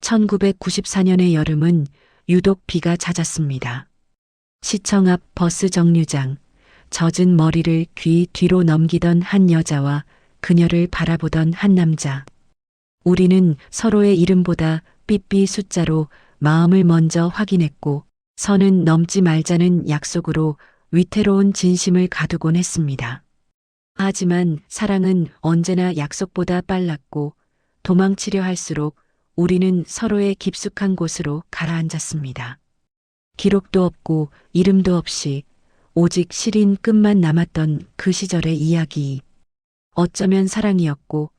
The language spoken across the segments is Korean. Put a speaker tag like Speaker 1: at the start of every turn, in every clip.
Speaker 1: 1994년의 여름은 유독 비가 잦았습니다. 시청 앞 버스 정류장, 젖은 머리를 귀 뒤로 넘기던 한 여자와 그녀를 바라보던 한 남자. 우리는 서로의 이름보다 삐삐 숫자로 마음을 먼저 확인했고 선은 넘지 말자는 약속으로 위태로운 진심을 가두곤 했습니다. 하지만 사랑은 언제나 약속보다 빨랐고 도망치려 할수록 우리는 서로의 깊숙한 곳으로 가라앉았습니다. 기록도 없고 이름도 없이 오직 시린 끝만 남았던 그 시절의 이야기. 어쩌면 사랑이었고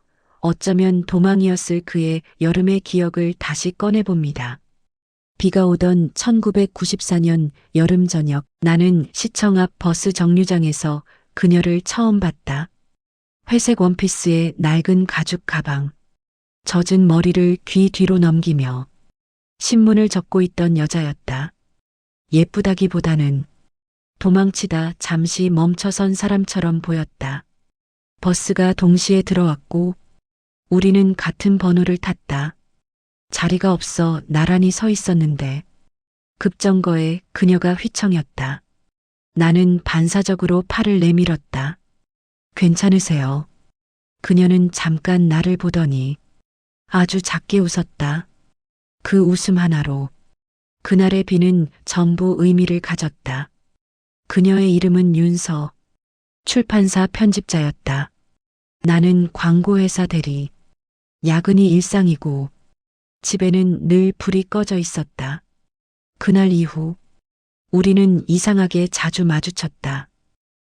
Speaker 1: 어쩌면 도망이었을 그의 여름의 기억을 다시 꺼내봅니다. 비가 오던 1994년 여름 저녁, 나는 시청 앞 버스 정류장에서 그녀를 처음 봤다. 회색 원피스에 낡은 가죽 가방, 젖은 머리를 귀 뒤로 넘기며 신문을 적고 있던 여자였다. 예쁘다기보다는 도망치다 잠시 멈춰선 사람처럼 보였다. 버스가 동시에 들어왔고 우리는 같은 번호를 탔다. 자리가 없어 나란히 서 있었는데 급정거에 그녀가 휘청였다. 나는 반사적으로 팔을 내밀었다. 괜찮으세요? 그녀는 잠깐 나를 보더니 아주 작게 웃었다. 그 웃음 하나로 그날의 비는 전부 의미를 가졌다. 그녀의 이름은 윤서, 출판사 편집자였다. 나는 광고회사 대리, 야근이 일상이고 집에는 늘 불이 꺼져 있었다. 그날 이후 우리는 이상하게 자주 마주쳤다.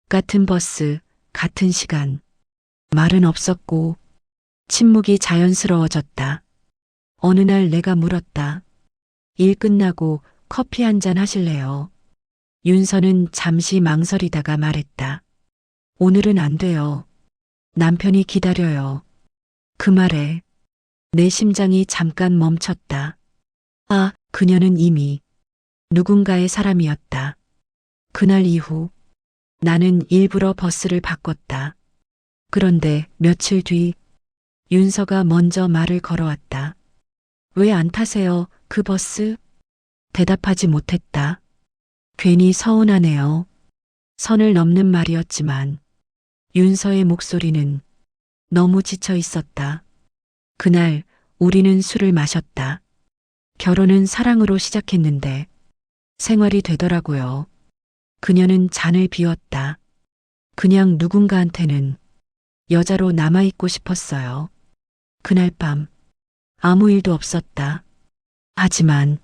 Speaker 1: 같은 버스, 같은 시간. 말은 없었고 침묵이 자연스러워졌다. 어느 날 내가 물었다. 일 끝나고 커피 한 잔 하실래요? 윤서는 잠시 망설이다가 말했다. 오늘은 안 돼요. 남편이 기다려요. 그 말에 내 심장이 잠깐 멈췄다. 아, 그녀는 이미 누군가의 사람이었다. 그날 이후 나는 일부러 버스를 바꿨다. 그런데 며칠 뒤 윤서가 먼저 말을 걸어왔다. 왜 안 타세요, 그 버스? 대답하지 못했다. 괜히 서운하네요. 선을 넘는 말이었지만 윤서의 목소리는 너무 지쳐 있었다. 그날 우리는 술을 마셨다. 결혼은 사랑으로 시작했는데 생활이 되더라고요. 그녀는 잔을 비웠다. 그냥 누군가한테는 여자로 남아있고 싶었어요. 그날 밤 아무 일도 없었다. 하지만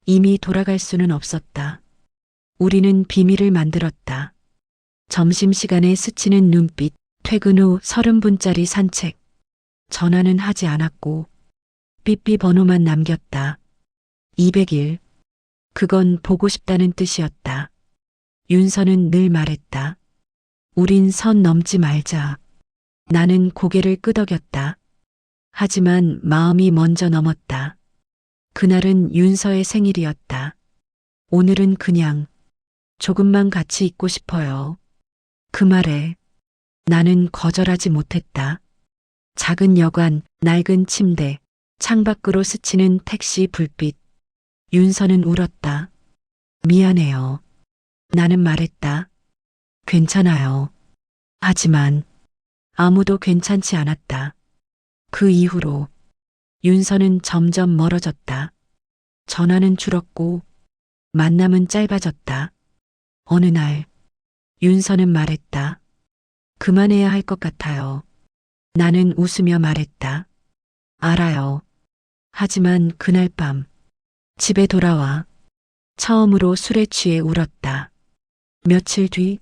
Speaker 1: 이미 돌아갈 수는 없었다. 우리는 비밀을 만들었다. 점심시간에 스치는 눈빛, 퇴근 후 30분짜리 산책. 전화는 하지 않았고 삐삐 번호만 남겼다. 200일. 그건 보고 싶다는 뜻이었다. 윤서는 늘 말했다. 우린 선 넘지 말자. 나는 고개를 끄덕였다. 하지만 마음이 먼저 넘었다. 그날은 윤서의 생일이었다. 오늘은 그냥 조금만 같이 있고 싶어요. 그 말에 나는 거절하지 못했다. 작은 여관, 낡은 침대, 창밖으로 스치는 택시 불빛. 윤서는 울었다. 미안해요. 나는 말했다. 괜찮아요. 하지만 아무도 괜찮지 않았다. 그 이후로 윤서는 점점 멀어졌다. 전화는 줄었고 만남은 짧아졌다. 어느 날 윤서는 말했다. 그만해야 할 것 같아요. 나는 웃으며 말했다. 알아요. 하지만 그날 밤 집에 돌아와 처음으로 술에 취해 울었다. 며칠 뒤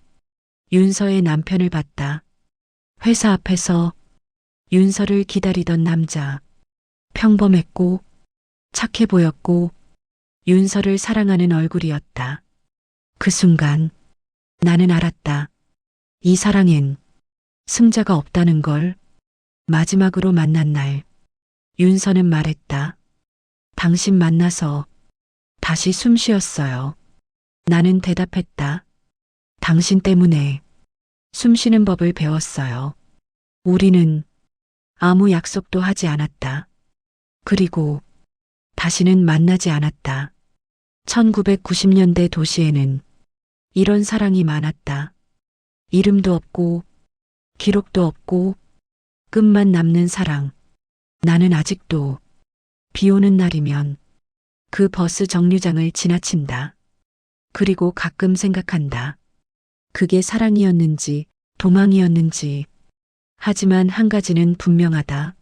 Speaker 1: 윤서의 남편을 봤다. 회사 앞에서 윤서를 기다리던 남자. 평범했고 착해 보였고 윤서를 사랑하는 얼굴이었다. 그 순간 나는 알았다. 이 사랑엔 승자가 없다는 걸. 마지막으로 만난 날 윤서는 말했다. 당신 만나서 다시 숨 쉬었어요. 나는 대답했다. 당신 때문에 숨 쉬는 법을 배웠어요. 우리는 아무 약속도 하지 않았다. 그리고 다시는 만나지 않았다. 1990년대 도시에는 이런 사랑이 많았다. 이름도 없고 기록도 없고 끝만 남는 사랑. 나는 아직도 비 오는 날이면 그 버스 정류장을 지나친다. 그리고 가끔 생각한다. 그게 사랑이었는지 도망이었는지. 하지만 한 가지는 분명하다.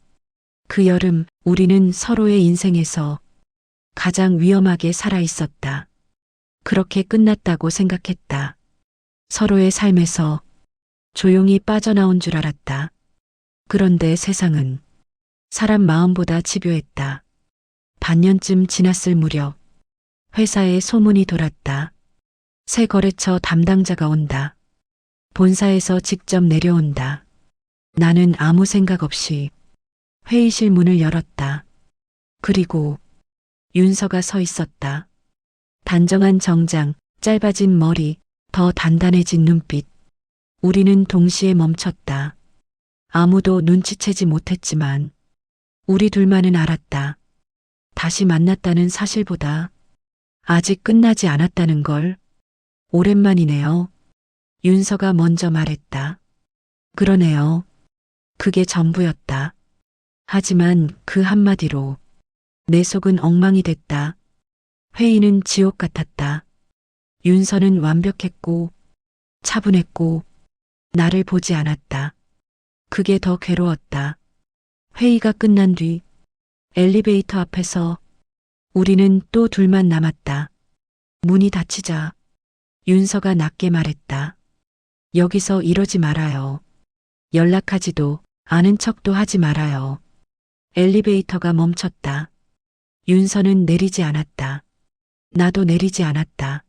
Speaker 1: 그 여름 우리는 서로의 인생에서 가장 위험하게 살아 있었다. 그렇게 끝났다고 생각했다. 서로의 삶에서 조용히 빠져나온 줄 알았다. 그런데 세상은 사람 마음보다 집요했다. 반년쯤 지났을 무렵 회사에 소문이 돌았다. 새 거래처 담당자가 온다. 본사에서 직접 내려온다. 나는 아무 생각 없이 회의실 문을 열었다. 그리고 윤서가 서 있었다. 단정한 정장, 짧아진 머리, 더 단단해진 눈빛. 우리는 동시에 멈췄다. 아무도 눈치채지 못했지만 우리 둘만은 알았다. 다시 만났다는 사실보다 아직 끝나지 않았다는 걸. 오랜만이네요. 윤서가 먼저 말했다. 그러네요. 그게 전부였다. 하지만 그 한마디로 내 속은 엉망이 됐다. 회의는 지옥 같았다. 윤서는 완벽했고 차분했고 나를 보지 않았다. 그게 더 괴로웠다. 회의가 끝난 뒤 엘리베이터 앞에서 우리는 또 둘만 남았다. 문이 닫히자 윤서가 낮게 말했다. 여기서 이러지 말아요. 연락하지도 않은 척도 하지 말아요. 엘리베이터가 멈췄다. 윤서는 내리지 않았다. 나도 내리지 않았다.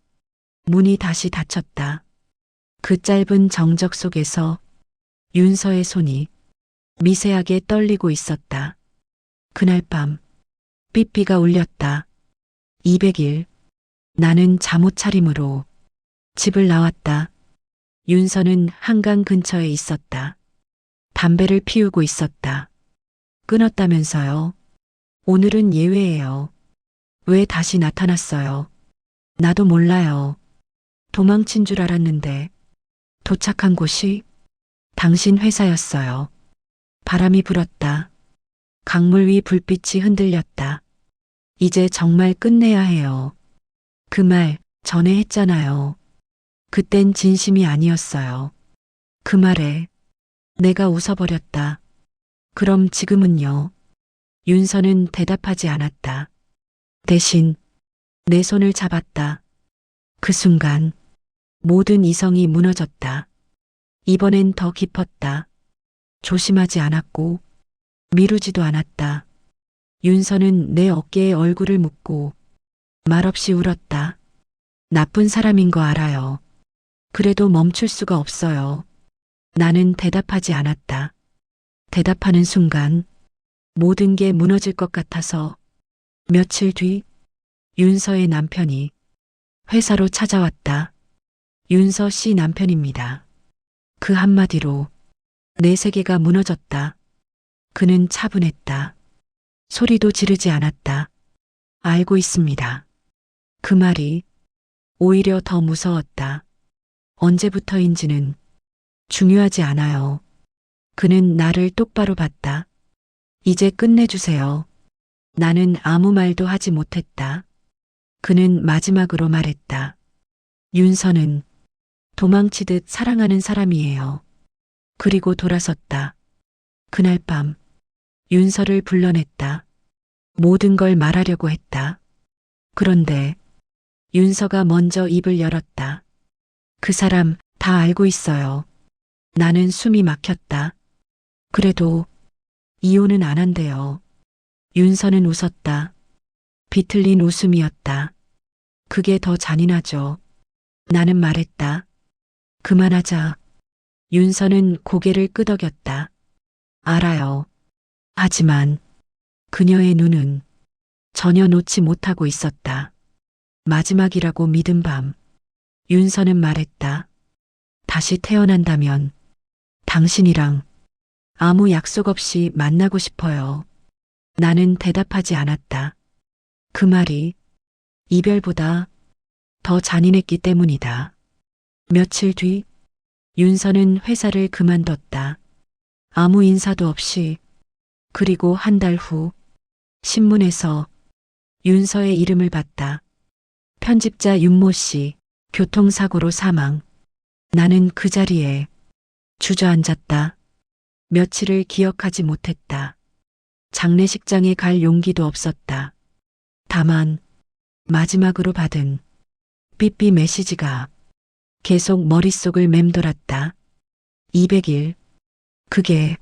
Speaker 1: 문이 다시 닫혔다. 그 짧은 정적 속에서 윤서의 손이 미세하게 떨리고 있었다. 그날 밤 삐삐가 울렸다. 200일. 나는 잠옷 차림으로 집을 나왔다. 윤서는 한강 근처에 있었다. 담배를 피우고 있었다. 끊었다면서요. 오늘은 예외예요. 왜 다시 나타났어요? 나도 몰라요. 도망친 줄 알았는데 도착한 곳이 당신 회사였어요. 바람이 불었다. 강물 위 불빛이 흔들렸다. 이제 정말 끝내야 해요. 그 말 전에 했잖아요. 그땐 진심이 아니었어요. 그 말에 내가 웃어버렸다. 그럼 지금은요? 윤서는 대답하지 않았다. 대신 내 손을 잡았다. 그 순간 모든 이성이 무너졌다. 이번엔 더 깊었다. 조심하지 않았고 미루지도 않았다. 윤서는 내 어깨에 얼굴을 묻고 말없이 울었다. 나쁜 사람인 거 알아요. 그래도 멈출 수가 없어요. 나는 대답하지 않았다. 대답하는 순간 모든 게 무너질 것 같아서 며칠 뒤 윤서의 남편이 회사로 찾아왔다. 윤서 씨 남편입니다. 그 한마디로 내 세계가 무너졌다. 그는 차분했다. 소리도 지르지 않았다. 알고 있습니다. 그 말이 오히려 더 무서웠다. 언제부터인지는 중요하지 않아요. 그는 나를 똑바로 봤다. 이제 끝내주세요. 나는 아무 말도 하지 못했다. 그는 마지막으로 말했다. 윤서는 도망치듯 사랑하는 사람이에요. 그리고 돌아섰다. 그날 밤 윤서를 불러냈다. 모든 걸 말하려고 했다. 그런데 윤서가 먼저 입을 열었다. 그 사람 다 알고 있어요. 나는 숨이 막혔다. 그래도 이혼은 안 한대요. 윤서는 웃었다. 비틀린 웃음이었다. 그게 더 잔인하죠. 나는 말했다. 그만하자. 윤서는 고개를 끄덕였다. 알아요. 하지만 그녀의 눈은 전혀 놓지 못하고 있었다. 마지막이라고 믿은 밤, 윤서는 말했다. 다시 태어난다면 당신이랑 아무 약속 없이 만나고 싶어요. 나는 대답하지 않았다. 그 말이 이별보다 더 잔인했기 때문이다. 며칠 뒤 윤서는 회사를 그만뒀다. 아무 인사도 없이. 그리고 한 달 후 신문에서 윤서의 이름을 봤다. 편집자 윤모 씨, 교통사고로 사망. 나는 그 자리에 주저앉았다. 며칠을 기억하지 못했다. 장례식장에 갈 용기도 없었다. 다만 마지막으로 받은 삐삐 메시지가 계속 머릿속을 맴돌았다. 200일. 그게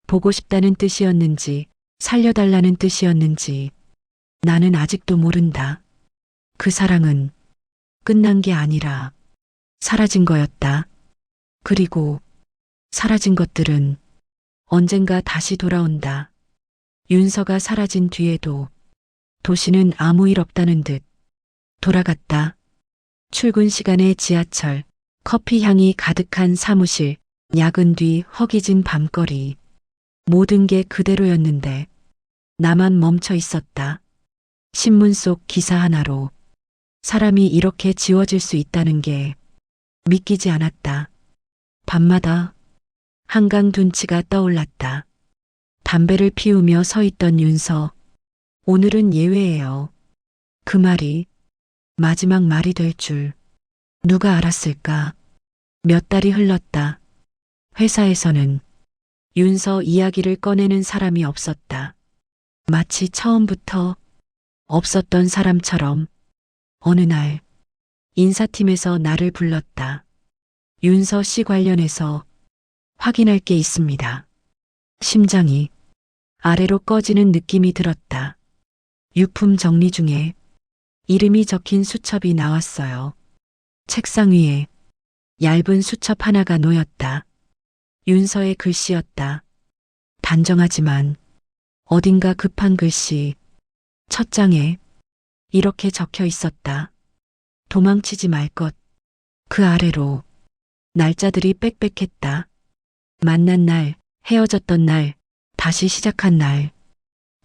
Speaker 1: 보고 싶다는 뜻이었는지 살려달라는 뜻이었는지 나는 아직도 모른다. 그 사랑은 끝난 게 아니라 사라진 거였다. 그리고 사라진 것들은 언젠가 다시 돌아온다. 윤서가 사라진 뒤에도 도시는 아무 일 없다는 듯 돌아갔다. 출근 시간에 지하철, 커피 향이 가득한 사무실, 야근 뒤 허기진 밤거리. 모든 게 그대로였는데 나만 멈춰 있었다. 신문 속 기사 하나로 사람이 이렇게 지워질 수 있다는 게 믿기지 않았다. 밤마다 한강 둔치가 떠올랐다. 담배를 피우며 서 있던 윤서. 오늘은 예외예요. 그 말이 마지막 말이 될 줄 누가 알았을까? 몇 달이 흘렀다. 회사에서는 윤서 이야기를 꺼내는 사람이 없었다. 마치 처음부터 없었던 사람처럼. 어느 날 인사팀에서 나를 불렀다. 윤서 씨 관련해서 확인할 게 있습니다. 심장이 아래로 꺼지는 느낌이 들었다. 유품 정리 중에 이름이 적힌 수첩이 나왔어요. 책상 위에 얇은 수첩 하나가 놓였다. 윤서의 글씨였다. 단정하지만 어딘가 급한 글씨. 첫 장에 이렇게 적혀 있었다. 도망치지 말 것. 그 아래로 날짜들이 빽빽했다. 만난 날, 헤어졌던 날, 다시 시작한 날.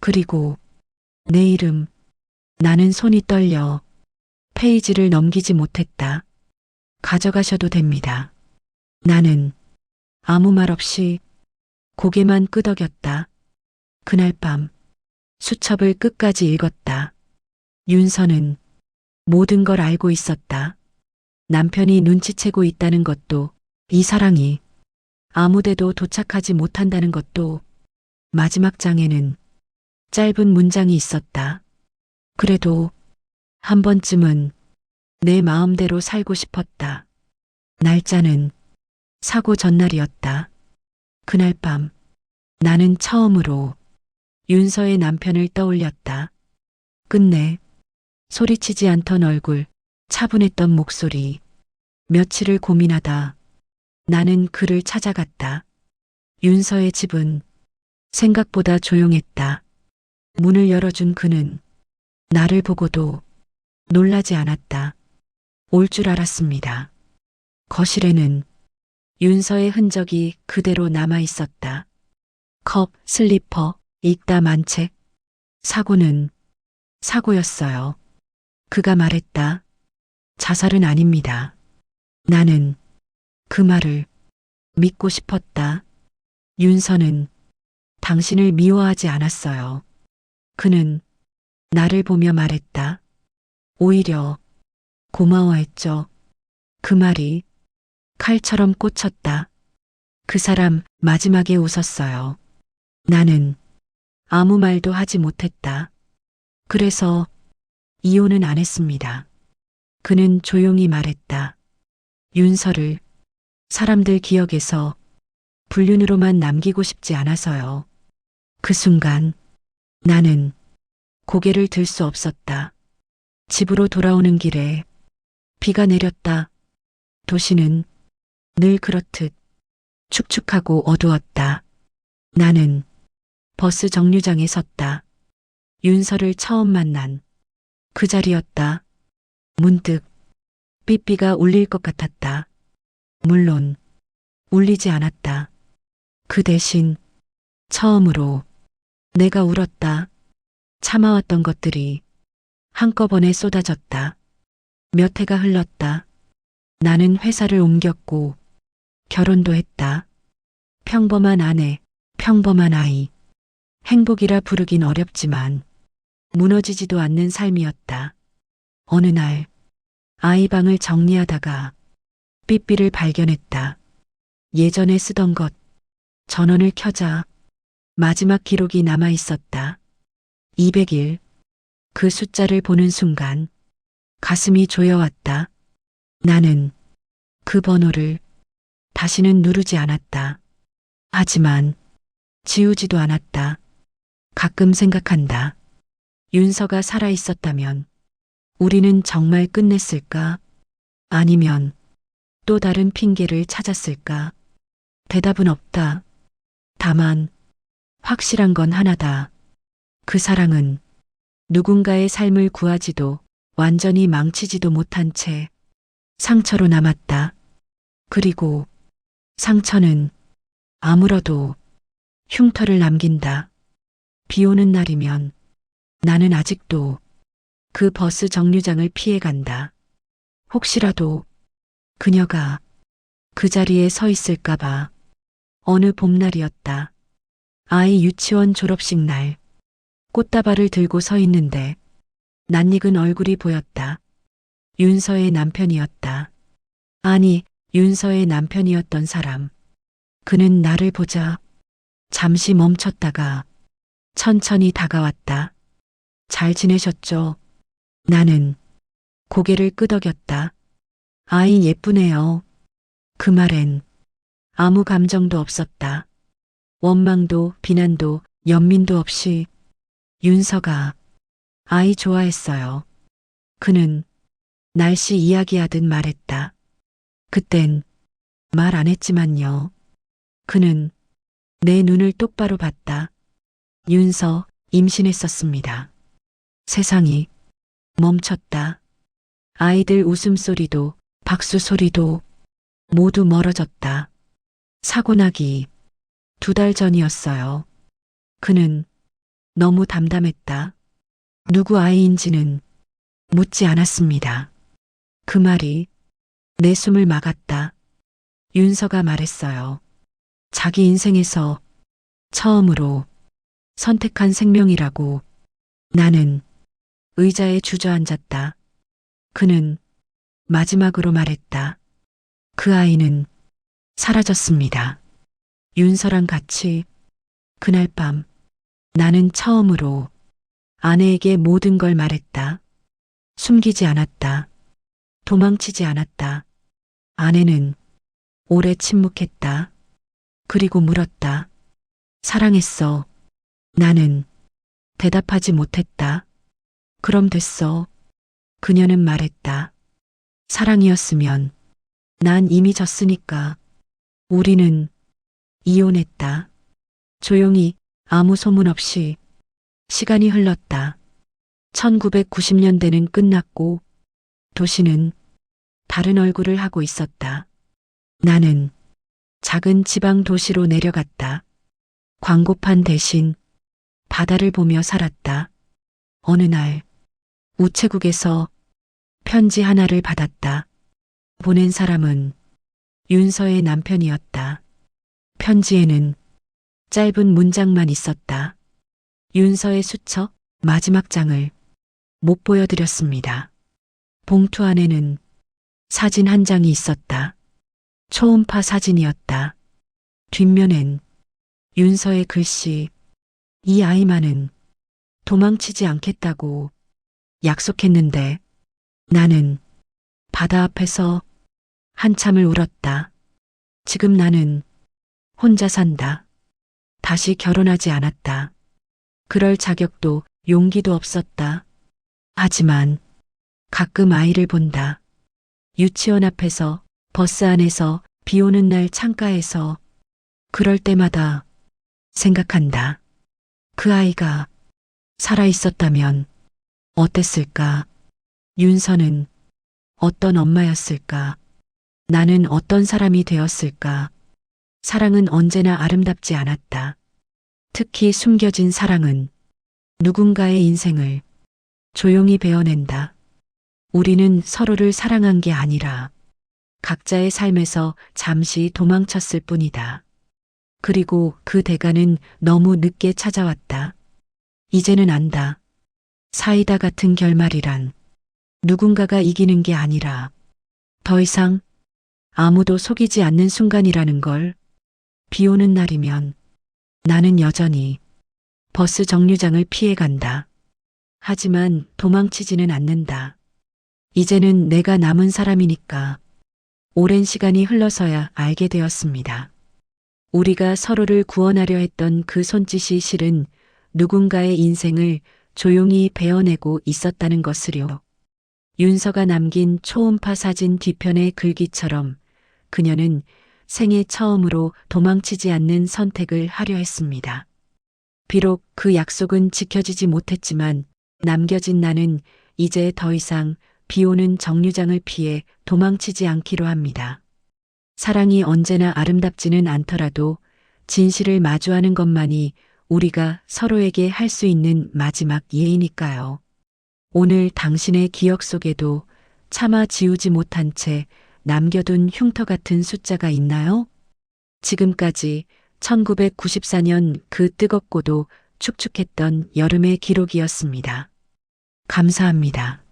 Speaker 1: 그리고 내 이름. 나는 손이 떨려 페이지를 넘기지 못했다. 가져가셔도 됩니다. 나는 아무 말 없이 고개만 끄덕였다. 그날 밤 수첩을 끝까지 읽었다. 윤서는 모든 걸 알고 있었다. 남편이 눈치채고 있다는 것도, 이 사랑이 아무데도 도착하지 못한다는 것도. 마지막 장에는 짧은 문장이 있었다. 그래도 한 번쯤은 내 마음대로 살고 싶었다. 날짜는 사고 전날이었다. 그날 밤 나는 처음으로 윤서의 남편을 떠올렸다. 끝내 소리치지 않던 얼굴, 차분했던 목소리. 며칠을 고민하다 나는 그를 찾아갔다. 윤서의 집은 생각보다 조용했다. 문을 열어준 그는 나를 보고도 놀라지 않았다. 올 줄 알았습니다. 거실에는 윤서의 흔적이 그대로 남아 있었다. 컵, 슬리퍼, 읽다 만 책. 사고는 사고였어요. 그가 말했다. 자살은 아닙니다. 나는 그 말을 믿고 싶었다. 윤서는 당신을 미워하지 않았어요. 그는 나를 보며 말했다. 오히려 고마워했죠. 그 말이 칼처럼 꽂혔다. 그 사람 마지막에 웃었어요. 나는 아무 말도 하지 못했다. 그래서 이혼은 안 했습니다. 그는 조용히 말했다. 윤서를 사람들 기억에서 불륜으로만 남기고 싶지 않아서요. 그 순간 나는 고개를 들 수 없었다. 집으로 돌아오는 길에 비가 내렸다. 도시는 늘 그렇듯 축축하고 어두웠다. 나는 버스 정류장에 섰다. 윤서를 처음 만난 그 자리였다. 문득 삐삐가 울릴 것 같았다. 물론 울리지 않았다. 그 대신 처음으로 내가 울었다. 참아왔던 것들이 한꺼번에 쏟아졌다. 몇 해가 흘렀다. 나는 회사를 옮겼고 결혼도 했다. 평범한 아내, 평범한 아이. 행복이라 부르긴 어렵지만 무너지지도 않는 삶이었다. 어느 날 아이 방을 정리하다가 삐삐를 발견했다. 예전에 쓰던 것. 전원을 켜자 마지막 기록이 남아 있었다. 200일. 그 숫자를 보는 순간 가슴이 조여왔다. 나는 그 번호를 다시는 누르지 않았다. 하지만 지우지도 않았다. 가끔 생각한다. 윤서가 살아 있었다면 우리는 정말 끝냈을까? 아니면 또 다른 핑계를 찾았을까? 대답은 없다. 다만 확실한 건 하나다. 그 사랑은 누군가의 삶을 구하지도 완전히 망치지도 못한 채 상처로 남았다. 그리고 상처는 아물어도 흉터를 남긴다. 비 오는 날이면 나는 아직도 그 버스 정류장을 피해간다. 혹시라도 그녀가 그 자리에 서 있을까봐. 어느 봄날이었다. 아이 유치원 졸업식 날. 꽃다발을 들고 서 있는데 낯익은 얼굴이 보였다. 윤서의 남편이었다. 아니, 윤서의 남편이었던 사람. 그는 나를 보자 잠시 멈췄다가 천천히 다가왔다. 잘 지내셨죠? 나는 고개를 끄덕였다. 아이 예쁘네요. 그 말엔 아무 감정도 없었다. 원망도 비난도 연민도 없이 윤서가 아이 좋아했어요. 그는 날씨 이야기하듯 말했다. 그땐 말 안 했지만요. 그는 내 눈을 똑바로 봤다. 윤서 임신했었습니다. 세상이 멈췄다. 아이들 웃음소리도 박수 소리도 모두 멀어졌다. 사고 나기 2달 전이었어요. 그는 너무 담담했다. 누구 아이인지는 묻지 않았습니다. 그 말이 내 숨을 막았다. 윤서가 말했어요. 자기 인생에서 처음으로 선택한 생명이라고. 나는 의자에 주저앉았다. 그는 마지막으로 말했다. 그 아이는 사라졌습니다. 윤서랑 같이. 그날 밤 나는 처음으로 아내에게 모든 걸 말했다. 숨기지 않았다. 도망치지 않았다. 아내는 오래 침묵했다. 그리고 물었다. 사랑했어. 나는 대답하지 못했다. 그럼 됐어. 그녀는 말했다. 사랑이었으면 난 이미 졌으니까. 우리는 이혼했다. 조용히 아무 소문 없이 시간이 흘렀다. 1990년대는 끝났고 도시는 다른 얼굴을 하고 있었다. 나는 작은 지방 도시로 내려갔다. 광고판 대신 바다를 보며 살았다. 어느 날 우체국에서 편지 하나를 받았다. 보낸 사람은 윤서의 남편이었다. 편지에는 짧은 문장만 있었다. 윤서의 수첩 마지막 장을 못 보여드렸습니다. 봉투 안에는 사진 한 장이 있었다. 초음파 사진이었다. 뒷면엔 윤서의 글씨. 이 아이만은 도망치지 않겠다고 약속했는데. 나는 바다 앞에서 한참을 울었다. 지금 나는 혼자 산다. 다시 결혼하지 않았다. 그럴 자격도 용기도 없었다. 하지만 가끔 아이를 본다. 유치원 앞에서, 버스 안에서, 비 오는 날 창가에서. 그럴 때마다 생각한다. 그 아이가 살아 있었다면 어땠을까? 윤서는 어떤 엄마였을까? 나는 어떤 사람이 되었을까? 사랑은 언제나 아름답지 않았다. 특히 숨겨진 사랑은 누군가의 인생을 조용히 베어낸다. 우리는 서로를 사랑한 게 아니라 각자의 삶에서 잠시 도망쳤을 뿐이다. 그리고 그 대가는 너무 늦게 찾아왔다. 이제는 안다. 사이다 같은 결말이란 누군가가 이기는 게 아니라 더 이상 아무도 속이지 않는 순간이라는 걸. 비 오는 날이면 나는 여전히 버스 정류장을 피해 간다. 하지만 도망치지는 않는다. 이제는 내가 남은 사람이니까. 오랜 시간이 흘러서야 알게 되었습니다. 우리가 서로를 구원하려 했던 그 손짓이 실은 누군가의 인생을 조용히 베어내고 있었다는 것을요. 윤서가 남긴 초음파 사진 뒤편의 글귀처럼 그녀는 생애 처음으로 도망치지 않는 선택을 하려 했습니다. 비록 그 약속은 지켜지지 못했지만 남겨진 나는 이제 더 이상 비 오는 정류장을 피해 도망치지 않기로 합니다. 사랑이 언제나 아름답지는 않더라도 진실을 마주하는 것만이 우리가 서로에게 할 수 있는 마지막 예의니까요. 오늘 당신의 기억 속에도 차마 지우지 못한 채 남겨둔 흉터 같은 숫자가 있나요? 지금까지 1994년 그 뜨겁고도 축축했던 여름의 기록이었습니다. 감사합니다.